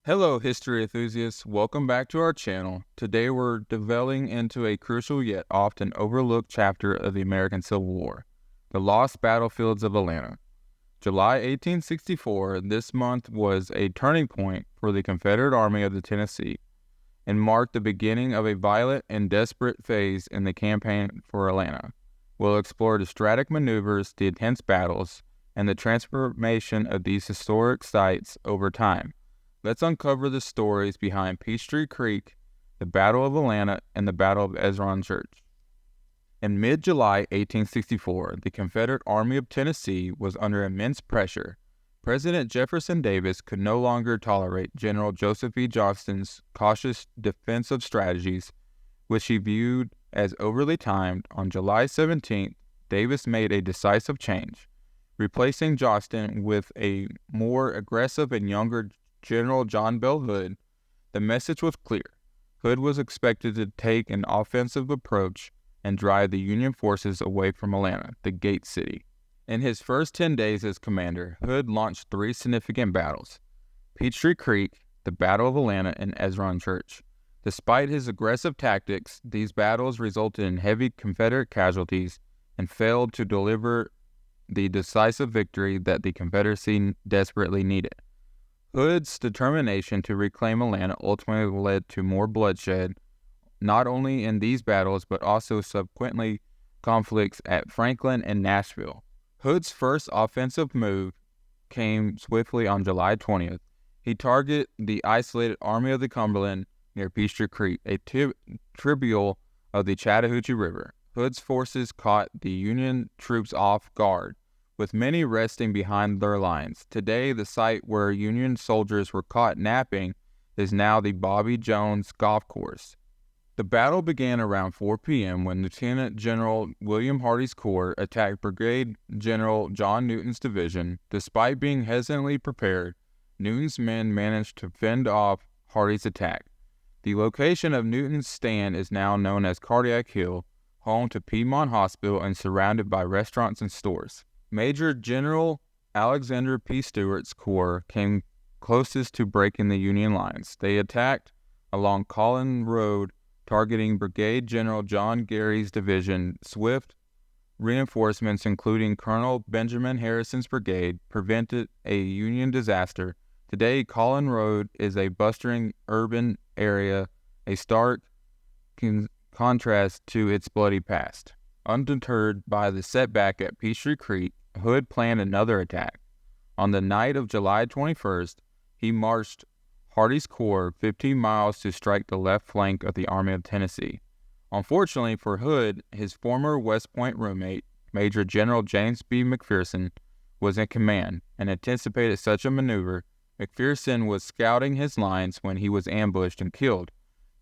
Hello, history enthusiasts. Welcome back to our channel. Today we're delving into a crucial yet often overlooked chapter of the American Civil War, the lost battlefields of Atlanta. July 1864, this month was a turning point for the Confederate Army of the Tennessee and marked the beginning of a violent and desperate phase in the campaign for Atlanta. We'll explore the strategic maneuvers, the intense battles, and the transformation of these historic sites over time. Let's uncover the stories behind Peachtree Creek, the Battle of Atlanta, and the Battle of Ezra Church. In mid-July 1864, the Confederate Army of Tennessee was under immense pressure. President Jefferson Davis could no longer tolerate General Joseph E. Johnston's cautious defensive strategies, which he viewed as overly timed. On July 17th, Davis made a decisive change, replacing Johnston with a more aggressive and younger General John Bell Hood. The message was clear. Hood was expected to take an offensive approach and drive the Union forces away from Atlanta, the Gate City. In his first 10 days as commander, Hood launched three significant battles: Peachtree Creek, the Battle of Atlanta, and Ezra Church. Despite his aggressive tactics, these battles resulted in heavy Confederate casualties and failed to deliver the decisive victory that the Confederacy desperately needed. Hood's determination to reclaim Atlanta ultimately led to more bloodshed, not only in these battles but also subsequently conflicts at Franklin and Nashville. Hood's first offensive move came swiftly on July 20th. He targeted the isolated Army of the Cumberland near Peachtree Creek, a tributary of the Chattahoochee River. Hood's forces caught the Union troops off guard, with many resting behind their lines. Today, the site where Union soldiers were caught napping is now the Bobby Jones Golf Course. The battle began around 4 p.m. when Lieutenant General William Hardee's corps attacked Brigadier General John Newton's division. Despite being hesitantly prepared, Newton's men managed to fend off Hardee's attack. The location of Newton's stand is now known as Cardiac Hill, home to Piedmont Hospital and surrounded by restaurants and stores. Major General Alexander P. Stewart's corps came closest to breaking the Union lines. They attacked along Collin Road, targeting Brigadier General John Gary's division. Swift reinforcements, including Colonel Benjamin Harrison's brigade, prevented a Union disaster. Today, Collin Road is a bustling urban area, a stark contrast to its bloody past. Undeterred by the setback at Peachtree Creek, Hood planned another attack. On the night of July 21st, he marched Hardee's corps 15 miles to strike the left flank of the Army of Tennessee. Unfortunately for Hood, his former West Point roommate, Major General James B. McPherson, was in command and anticipated such a maneuver. McPherson was scouting his lines when he was ambushed and killed.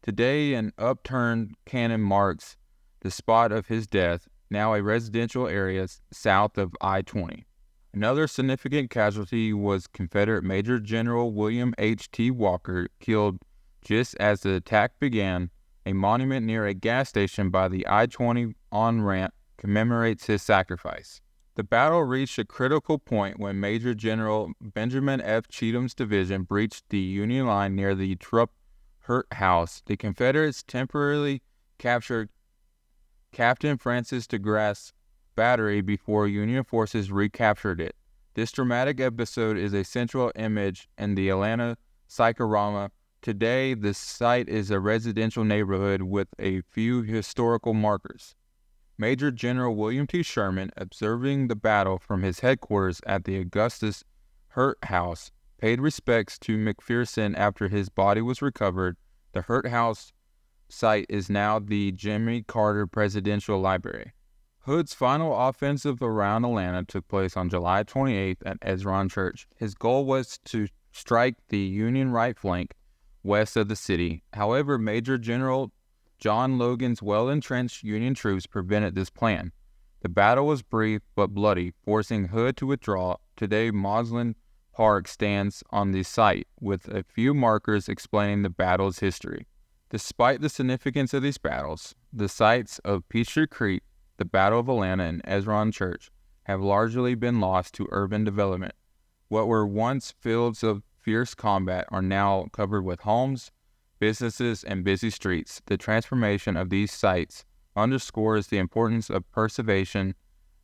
Today, an upturned cannon marks the spot of his death, now a residential area south of I-20. Another significant casualty was Confederate Major General William H. T. Walker, killed just as the attack began. A monument near a gas station by the I-20 on-ramp commemorates his sacrifice. The battle reached a critical point when Major General Benjamin F. Cheatham's division breached the Union line near the Trupp Hurt House. The Confederates temporarily captured Captain Francis de Grasse Battery before Union forces recaptured it. This dramatic episode is a central image in the Atlanta psychorama. Today, the site is a residential neighborhood with a few historical markers. Major General William T. Sherman, observing the battle from his headquarters at the Augustus Hurt House, paid respects to McPherson after his body was recovered. The Hurt House site is now the Jimmy Carter Presidential Library. Hood's final offensive around Atlanta took place on July 28th at Ezra Church. His goal was to strike the Union right flank west of the city. However, Major General John Logan's well-entrenched Union troops prevented this plan. The battle was brief but bloody, forcing Hood to withdraw. Today, Moslin Park stands on the site, with a few markers explaining the battle's history. Despite the significance of these battles, the sites of Peachtree Creek, the Battle of Atlanta, and Ezra Church have largely been lost to urban development. What were once fields of fierce combat are now covered with homes, businesses, and busy streets. The transformation of these sites underscores the importance of preservation,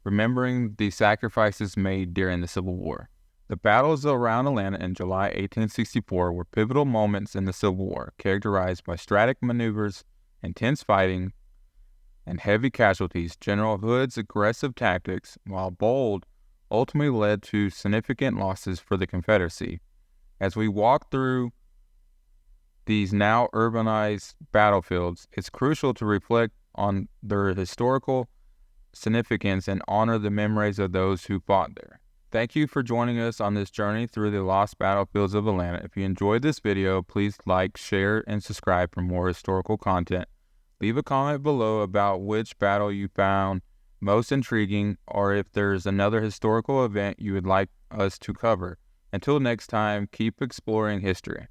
remembering the sacrifices made during the Civil War. The battles around Atlanta in July 1864 were pivotal moments in the Civil War, characterized by strategic maneuvers, intense fighting, and heavy casualties. General Hood's aggressive tactics, while bold, ultimately led to significant losses for the Confederacy. As we walk through these now urbanized battlefields, it's crucial to reflect on their historical significance and honor the memories of those who fought there. Thank you for joining us on this journey through the lost battlefields of Atlanta. If you enjoyed this video, please like, share, and subscribe for more historical content. Leave a comment below about which battle you found most intriguing, or if there's another historical event you would like us to cover. Until next time, keep exploring history.